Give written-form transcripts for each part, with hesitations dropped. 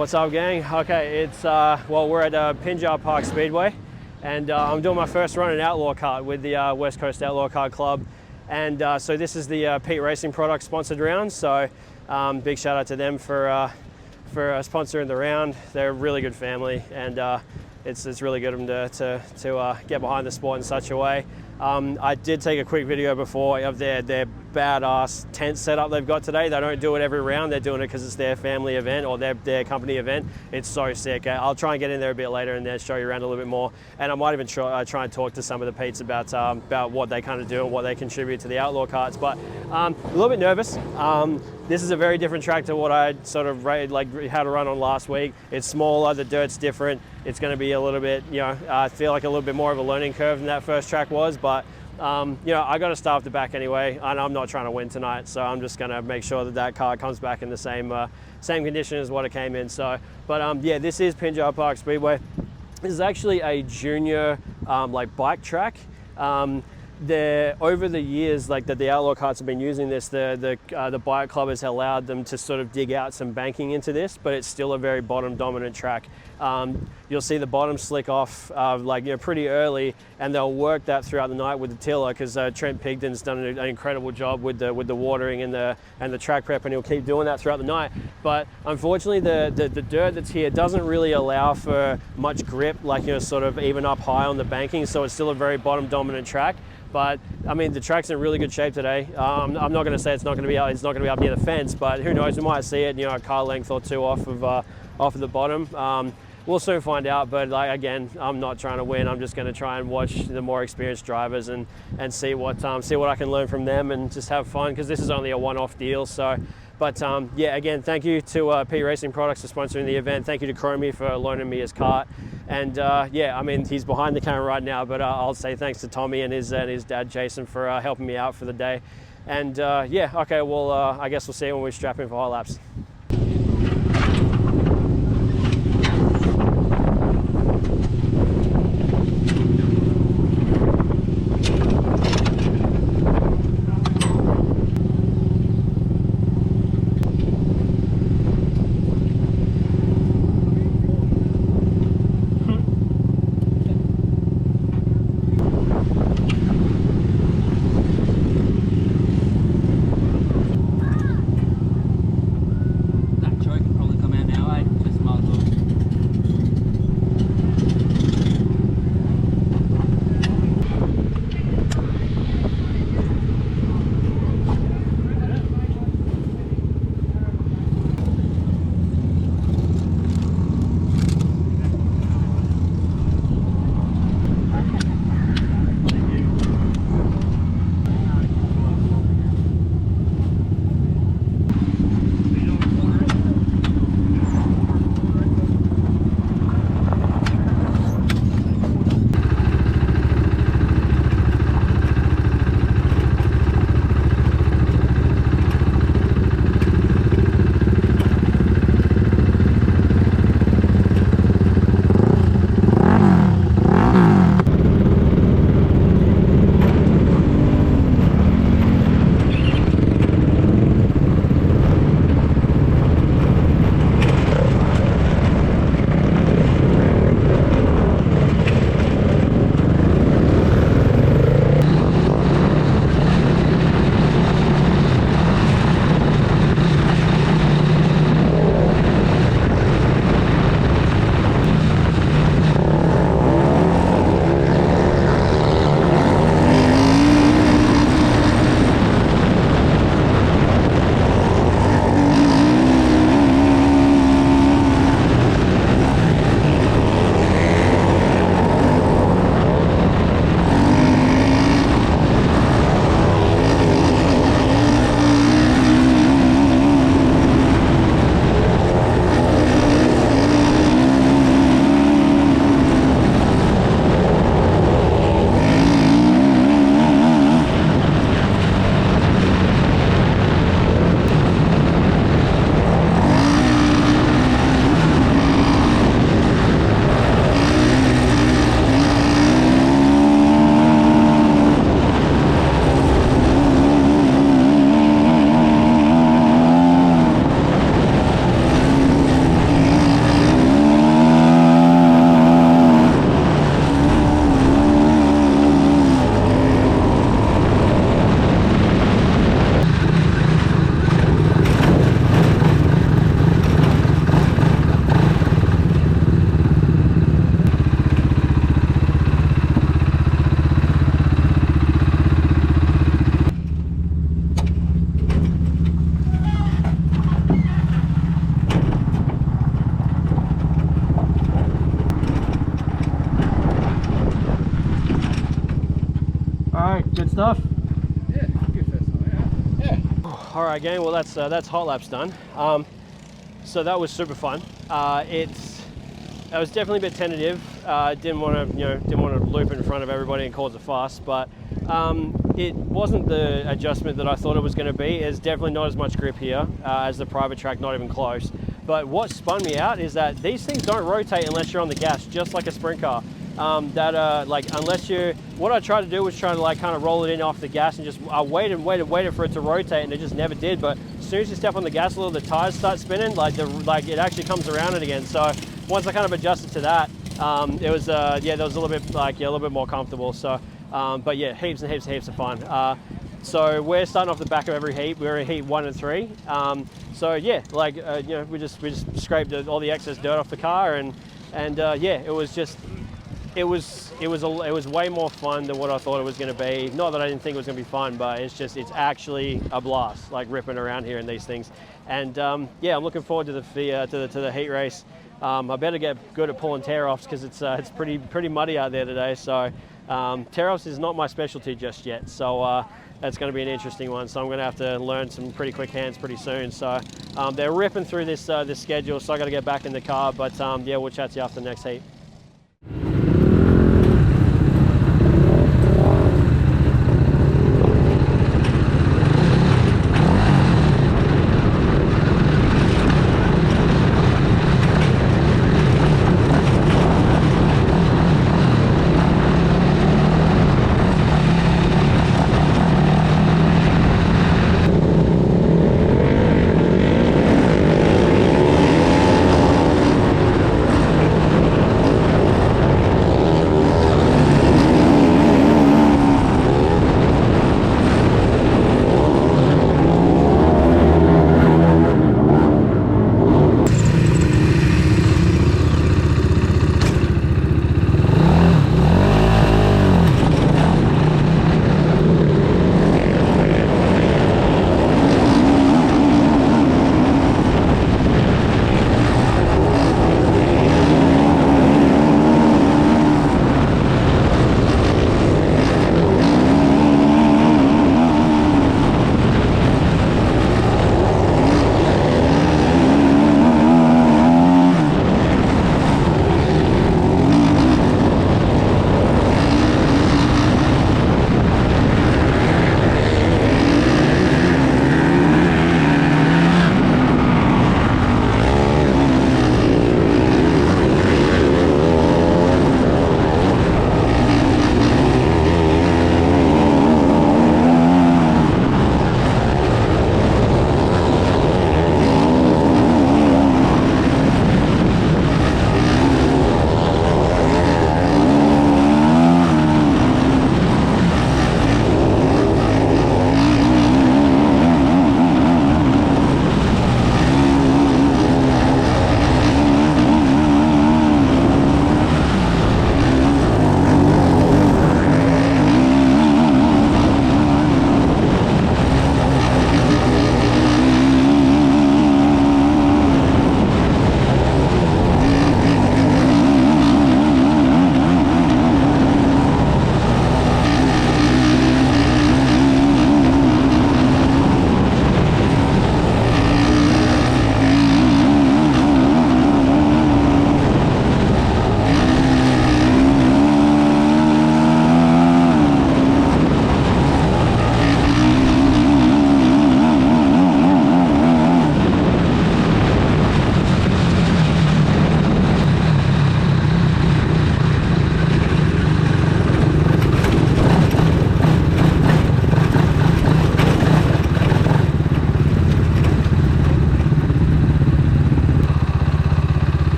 What's up, gang? Okay, it's well, we're at Pinjar Park Speedway, and I'm doing my first run in Outlaw Kart with the West Coast Outlaw Kart Club, and so this is the Peet Racing product sponsored round. So big shout out to them for sponsoring the round. They're a really good family, and it's really good of them to get behind the sport in such a way. I did take a quick video before of their badass tent setup they've got today. They don't do it every round. They're doing it because it's their family event or their company event. It's so sick. I'll try and get in there a bit later and then show you around a little bit more. And I might even try and talk to some of the Peets about what they kind of do and what they contribute to the Outlaw karts. But a little bit nervous. This is a very different track to what I sort of had to run on last week. It's smaller, the dirt's different. It's going to be a little bit, I feel like a little bit more of a learning curve than that first track was. But I got to start off the back anyway, and I'm not trying to win tonight, so I'm just going to make sure that car comes back in the same condition as what it came in. So, but yeah, this is Pinjar Park Speedway. This is actually a junior bike track. Over the years, that the Outlaw karts have been using this, the bike club has allowed them to sort of dig out some banking into this, but it's still a very bottom dominant track. You'll see the bottom slick off pretty early, and they'll work that throughout the night with the tiller, because Trent Pigden's done an incredible job with the watering and the track prep, and he'll keep doing that throughout the night. But unfortunately, the dirt that's here doesn't really allow for much grip, sort of even up high on the banking, so it's still a very bottom dominant track. But I mean, the track's in really good shape today. I'm not going to say it's not going to be up near the fence, but who knows? We might see it, a car length or two off of the bottom. We'll soon find out. But again, I'm not trying to win. I'm just going to try and watch the more experienced drivers and see what I can learn from them and just have fun, because this is only a one-off deal. So. But yeah, again, thank you to Peet Racing Products for sponsoring the event. Thank you to Chromie for loaning me his kart. And yeah, I mean, he's behind the camera right now, but I'll say thanks to Tommy and his dad Jason for helping me out for the day. And yeah, okay, well, I guess we'll see when we strap in for high laps. stuff? Yeah, good first time. Yeah. All right, gang. Well, that's hot laps done. So that was super fun. I was definitely a bit tentative. Didn't want to loop in front of everybody and cause a fuss, but it wasn't the adjustment that I thought it was going to be. It's definitely not as much grip here as the private track, not even close. But what spun me out is that these things don't rotate unless you're on the gas, just like a sprint car. What I tried to do was try to kind of roll it in off the gas and just waited for it to rotate, and it just never did. But as soon as you step on the gas a little, the tires start spinning, it actually comes around it again. So once I kind of adjusted to that, it was that was a little bit more comfortable. So but yeah, heaps and heaps of fun. So we're starting off the back of every heat. We're in heat 1 and 3. So yeah, we just scraped all the excess dirt off the car, and yeah, it was way more fun than what I thought it was going to be. Not that I didn't think it was going to be fun, but it's actually a blast, ripping around here in these things. And yeah, I'm looking forward to the heat race. I better get good at pulling tear-offs because it's pretty muddy out there today. So tear-offs is not my specialty just yet. So that's going to be an interesting one. So I'm going to have to learn some pretty quick hands pretty soon. So they're ripping through this schedule, so I got to get back in the car. But yeah, we'll chat to you after the next heat.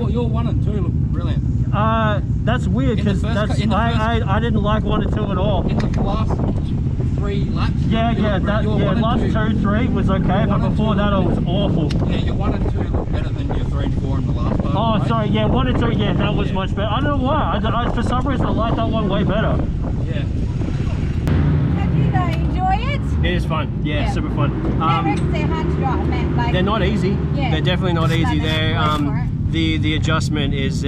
Your 1 and 2 look brilliant. That's weird because I didn't like 1 and 2 at all. In the last 3 laps. Last 2, 3 was okay, but before that it was awful. Yeah, your 1 and 2 look better than your 3 and 4 in the last part. Oh, right? Sorry, yeah, 1 and 2, yeah, that was much better. I don't know why. For some reason I like that one way better. Yeah. Have you enjoy it? It is fun. Yeah, super fun. They're hard to drive, man. They're not easy. Yeah. They're definitely not easy. The adjustment is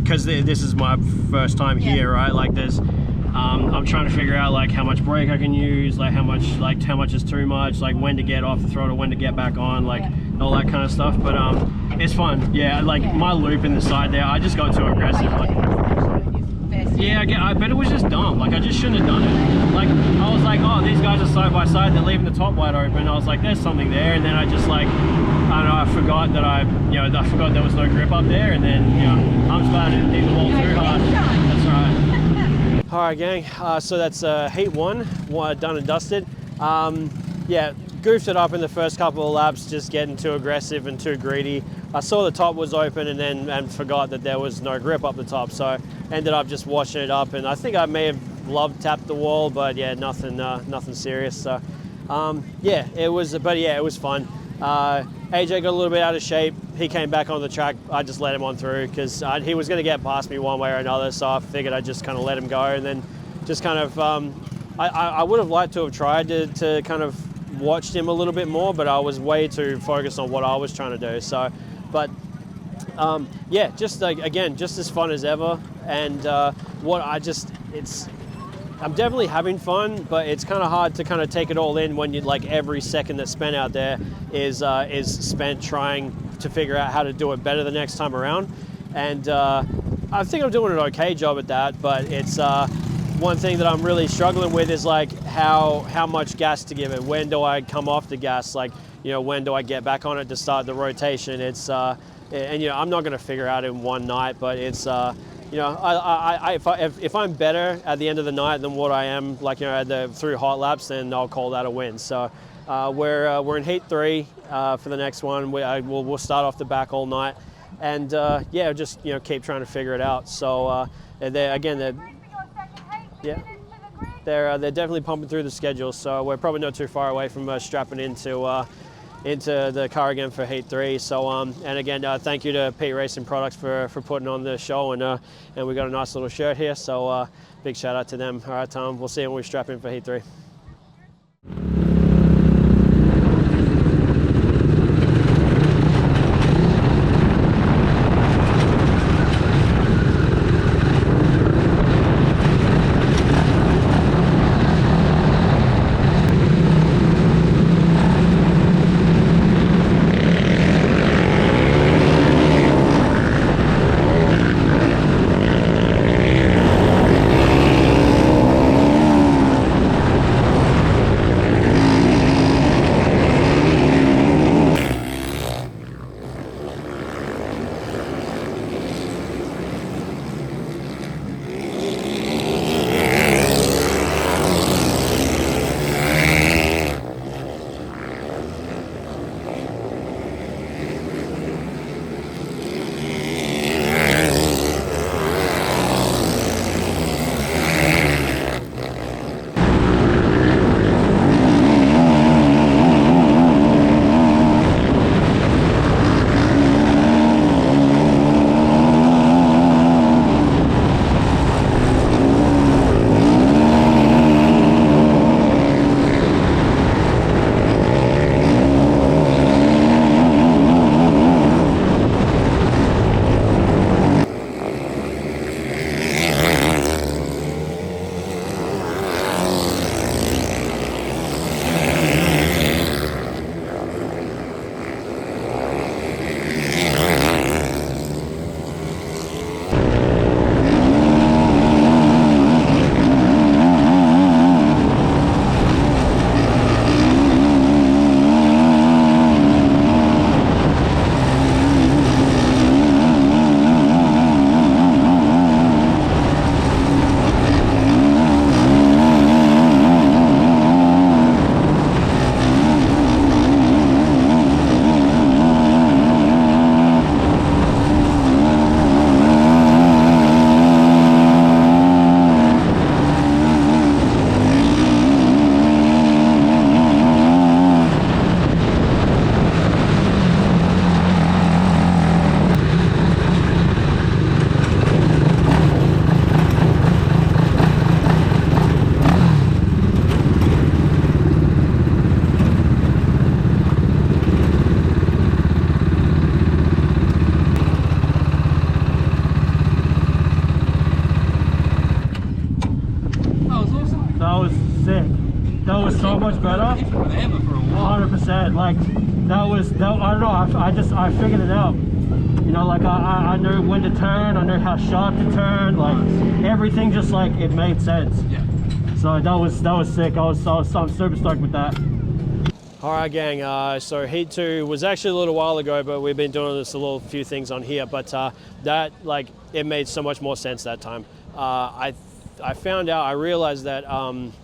because this is my first time here, right? Like there's, I'm trying to figure out like how much brake I can use, like how much is too much, like when to get off the throttle, when to get back on, like all that kind of stuff. But it's fun. Yeah, like my loop in the side there, I just got too aggressive. Like, yeah, I bet it was just dumb. Like I just shouldn't have done it. Like I was like, oh, these guys are side by side. They're leaving the top wide open. I was like, there's something there. And then I just like, I don't know. I forgot that I forgot there was no grip up there. And then I'm just glad I didn't dig the wall too hard. That's right. All right, gang. So that's heat one done and dusted. Yeah, goofed it up in the first couple of laps, just getting too aggressive and too greedy. I saw the top was open and forgot that there was no grip up the top, so ended up just washing it up, and I think I may have love tapped the wall, but yeah, nothing serious. So yeah, it was fun. AJ got a little bit out of shape. He came back on the track. I just let him on through because he was going to get past me one way or another, so I figured I'd just kind of let him go, and then just kind of I would have liked to have tried to kind of watched him a little bit more, but I was way too focused on what I was trying to do. So, but yeah, just like, again, just as fun as ever. And I'm definitely having fun, but it's kind of hard to kind of take it all in when you like every second that's spent out there is spent trying to figure out how to do it better the next time around. And I think I'm doing an okay job at that, but it's one thing that I'm really struggling with is like how much gas to give it. When do I come off the gas? Like, when do I get back on it to start the rotation? It's and I'm not going to figure out in one night, but it's if I'm better at the end of the night than what I am, like through hot laps, then I'll call that a win. So we're in heat 3 for the next one. We'll start off the back all night, and yeah, just keep trying to figure it out. So they're definitely pumping through the schedule. So we're probably not too far away from strapping into the car again for heat 3. So and again, thank you to Peet Racing Products for putting on the show, and we got a nice little shirt here, so big shout out to them. All right, Tom, we'll see you when we strap in for heat 3. I don't know. I figured it out. You know, like I knew when to turn. I knew how sharp to turn. Like everything, just like it made sense. Yeah. So that was sick. I'm super stoked with that. All right, gang. So Heat 2 was actually a little while ago, but we've been doing this a little few things on here. But that, like, it made so much more sense that time. I found out, I realized that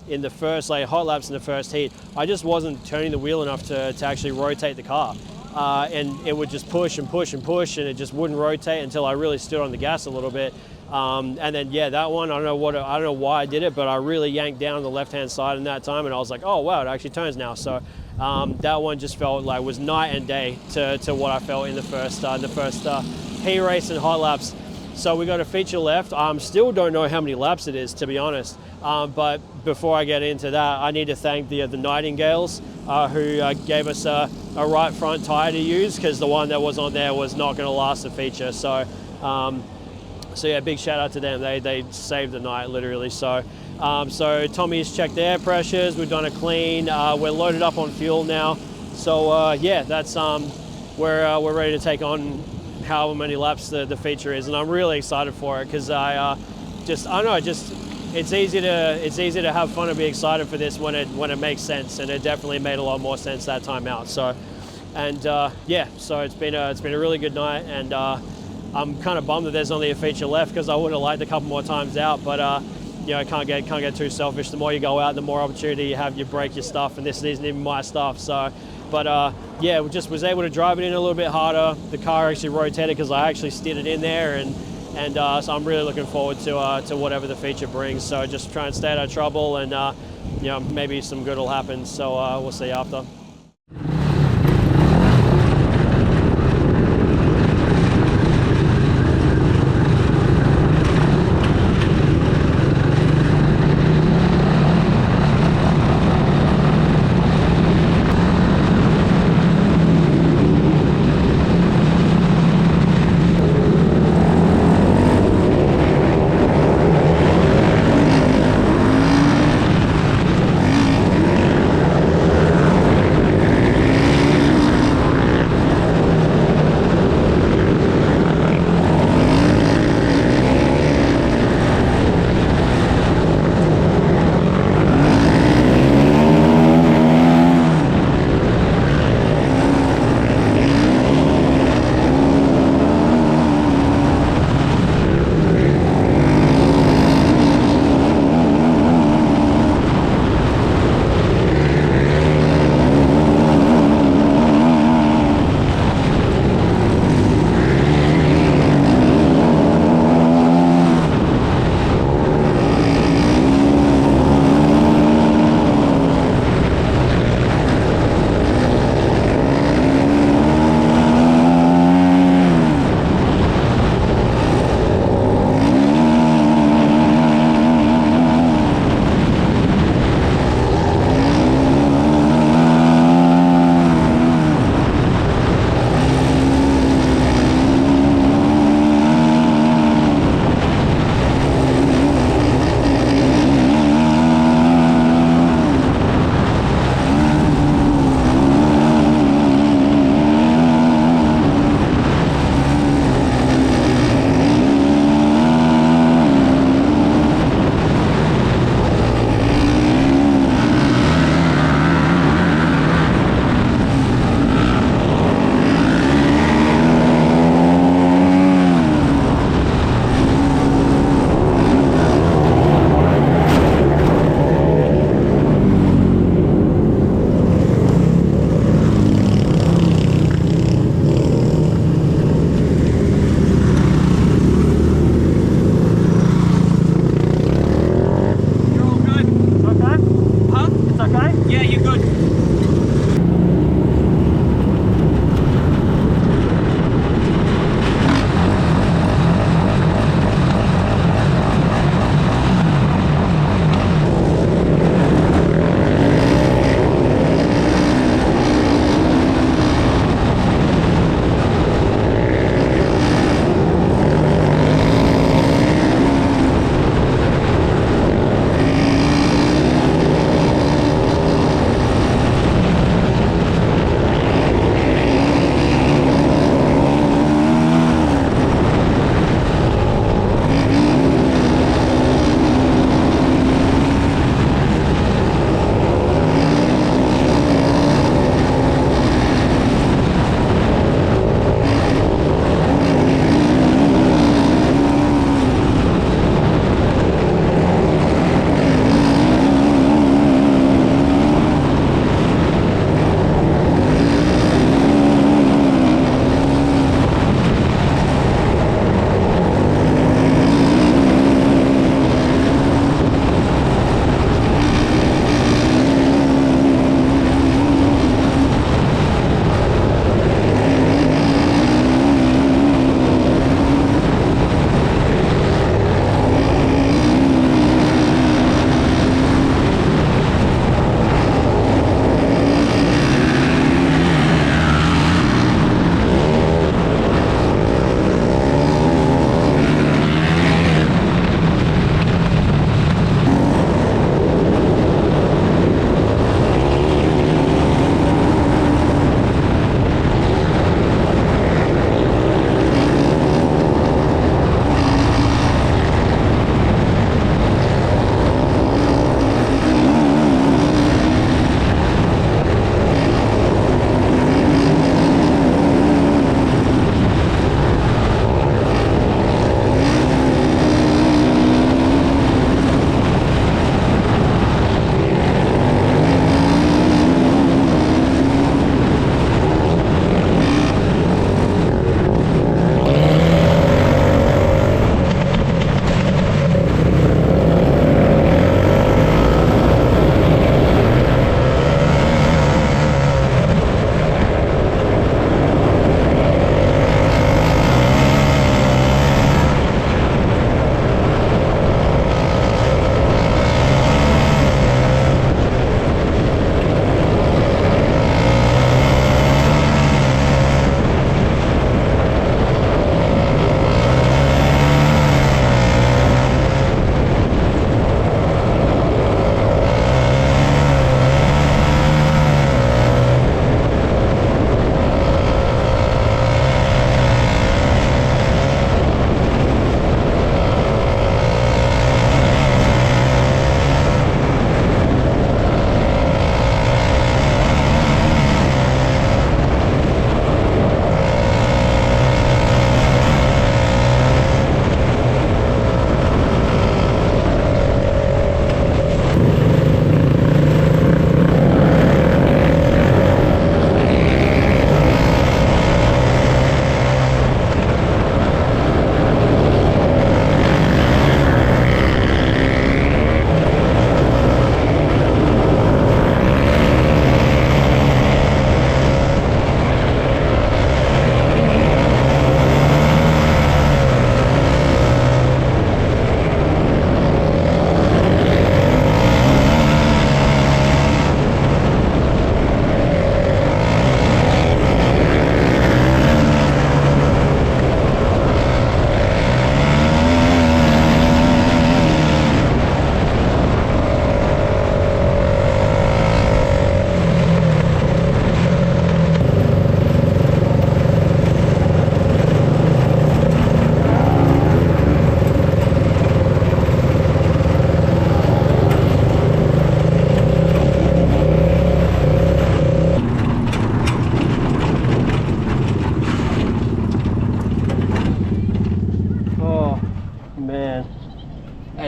in the first, like, hot laps in the first heat, I just wasn't turning the wheel enough to actually rotate the car. And it would just push and push and push, and it just wouldn't rotate until I really stood on the gas a little bit. And then, yeah, that one, I don't know why I did it, but I really yanked down on the left-hand side in that time, and I was like, oh, wow, it actually turns now. So that one just felt like was night and day to what I felt in the first heat race and hot laps. So we got a feature left. Still don't know how many laps it is, to be honest. But before I get into that, I need to thank the Nightingales who gave us a right front tire to use, because the one that was on there was not going to last the feature. So yeah, big shout out to them. They saved the night, literally. So Tommy's checked the air pressures. We've done a clean. We're loaded up on fuel now. So yeah, that's we're ready to take on however many laps the feature is, and I'm really excited for it, because it's easy to have fun and be excited for this when it makes sense, and it definitely made a lot more sense that time out. So, and yeah, so it's been a really good night, and I'm kind of bummed that there's only a feature left, because I would have liked a couple more times out, but you know, can't get too selfish. The more you go out, the more opportunity you have. You break your stuff, and this isn't even my stuff. So, but yeah, we just was able to drive it in a little bit harder. The car actually rotated because I actually steered it in there, and so I'm really looking forward to whatever the feature brings. So just try and stay out of trouble, and you know, maybe some good will happen. So we'll see after.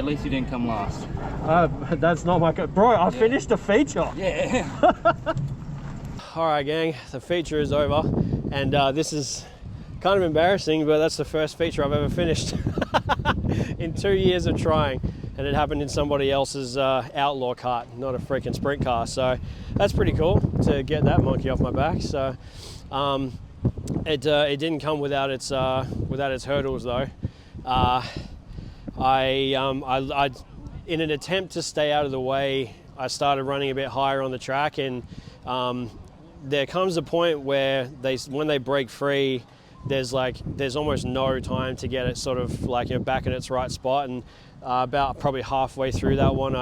at least you didn't come last. That's not my... Bro, I finished the feature. Yeah. All right, gang, the feature is over. And this is kind of embarrassing, but that's the first feature I've ever finished in 2 years of trying. And it happened in somebody else's Outlaw kart, not a freaking sprint car. So that's pretty cool to get that monkey off my back. So it didn't come without its hurdles though. I in an attempt to stay out of the way, I started running a bit higher on the track, and there comes a point where when they break free, there's almost no time to get it sort of like, you know, back in its right spot. And about probably halfway through that one,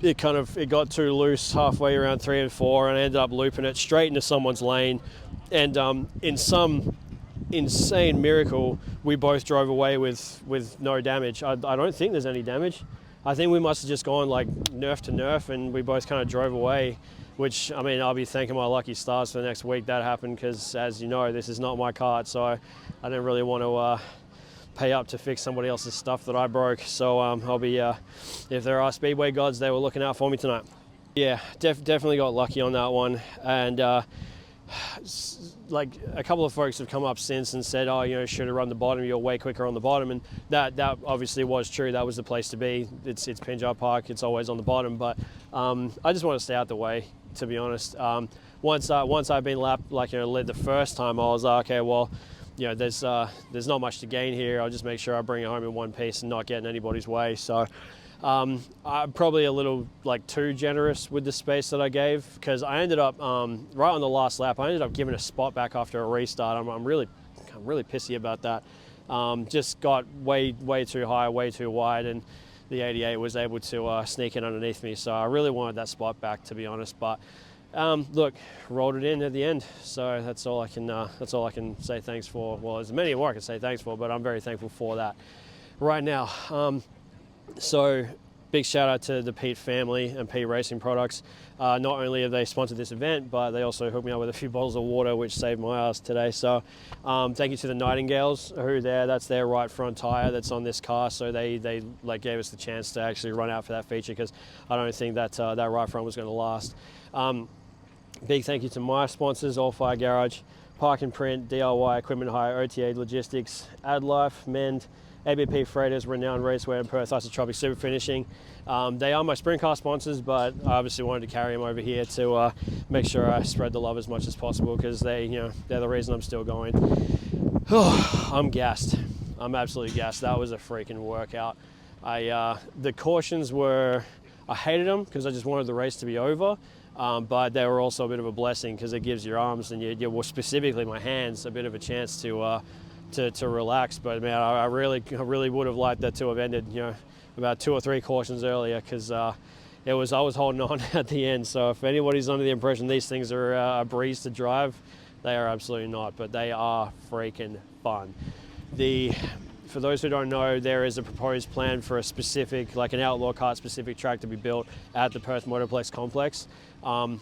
it got too loose halfway around 3 and 4, and I ended up looping it straight into someone's lane. And in some insane miracle, we both drove away with no damage. I don't think there's any damage. I think we must have just gone like nerf to nerf, and we both kind of drove away, which, I mean, I'll be thanking my lucky stars for the next week that happened, because as you know, this is not my kart, so I didn't really want to pay up to fix somebody else's stuff that I broke. So I'll be, if there are Speedway gods, they were looking out for me tonight. Yeah, definitely got lucky on that one. And like a couple of folks have come up since and said, oh, you know, should have run the bottom, you're way quicker on the bottom. And that obviously was true. That was the place to be. It's Pinjar Park, it's always on the bottom. But I just want to stay out the way, to be honest. Once I've been lapped, like, you know, led the first time, I was like, okay, well, you know, there's not much to gain here. I'll just make sure I bring it home in one piece and not get in anybody's way. So I'm probably a little like too generous with the space that I gave, because I ended up right on the last lap, I ended up giving a spot back after a restart. I'm really pissy about that. Just got way too high, way too wide, and the 88 was able to sneak in underneath me. So I really wanted that spot back, to be honest. But look, rolled it in at the end, so that's all I can say thanks for. Well, there's many more I can say thanks for, but I'm very thankful for that right now. So big shout out to the Peet family and Peet Racing Products. Not only have they sponsored this event, but they also hooked me up with a few bottles of water, which saved my ass today. So thank you to the Nightingales that's their right front tire that's on this car. So they like gave us the chance to actually run out for that feature, because I don't think that that right front was going to last. Big thank you to my sponsors, All Fire Garage, Park and Print, DIY Equipment Hire, OTA Logistics, AdLife, Mend, ABP Freighters, Renowned Raceway, and Perth Isotropic Super Finishing. They are my sprint car sponsors, but I obviously wanted to carry them over here to make sure I spread the love as much as possible, because they're the reason I'm still going. I'm gassed. I'm absolutely gassed. That was a freaking workout. The cautions were, I hated them because I just wanted the race to be over. But they were also a bit of a blessing, because it gives your arms and well, specifically my hands, a bit of a chance to relax. But man, I really would have liked that to have ended, you know, about 2 or 3 cautions earlier, because I was holding on at the end. So if anybody's under the impression these things are a breeze to drive, they are absolutely not. But they are freaking fun. For those who don't know, there is a proposed plan for a specific, like an Outlaw kart specific track to be built at the Perth Motorplex complex. I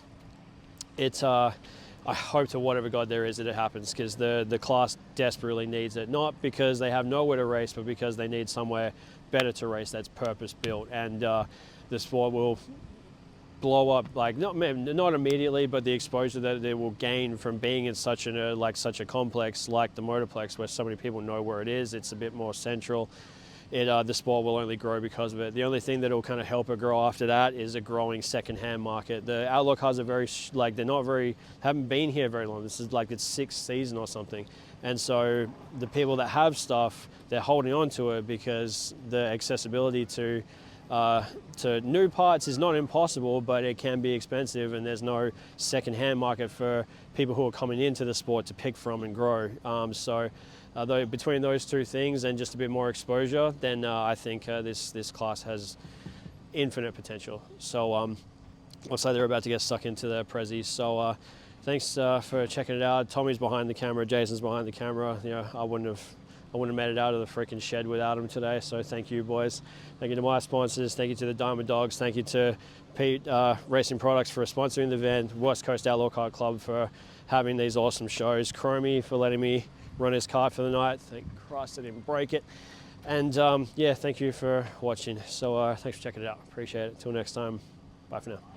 hope to whatever God there is that it happens, because the class desperately needs it. Not because they have nowhere to race, but because they need somewhere better to race that's purpose built. And the sport will blow up, like not immediately, but the exposure that it will gain from being in such a complex like the Motorplex, where so many people know where it is. It's a bit more central. The sport will only grow because of it. The only thing that will kind of help it grow after that is a growing second-hand market. The Outlaw cars are haven't been here very long. This is like its 6th season or something. And so the people that have stuff, they're holding on to it, because the accessibility to new parts is not impossible, but it can be expensive, and there's no second-hand market for people who are coming into the sport to pick from and grow. Though between those two things and just a bit more exposure, then I think this class has infinite potential. So looks like they're about to get stuck into the prezzies. So thanks for checking it out. Tommy's behind the camera, Jason's behind the camera. You know, I wouldn't have made it out of the freaking shed without them today. So thank you, boys. Thank you to my sponsors. Thank you to the Diamond Dogs. Thank you to Peet Racing Products for sponsoring the event. West Coast Outlaw Kart Club for having these awesome shows. Chromie for letting me run his kart for the night. Thank Christ I didn't break it. And yeah, thank you for watching. So thanks for checking it out. Appreciate it. Till next time. Bye for now.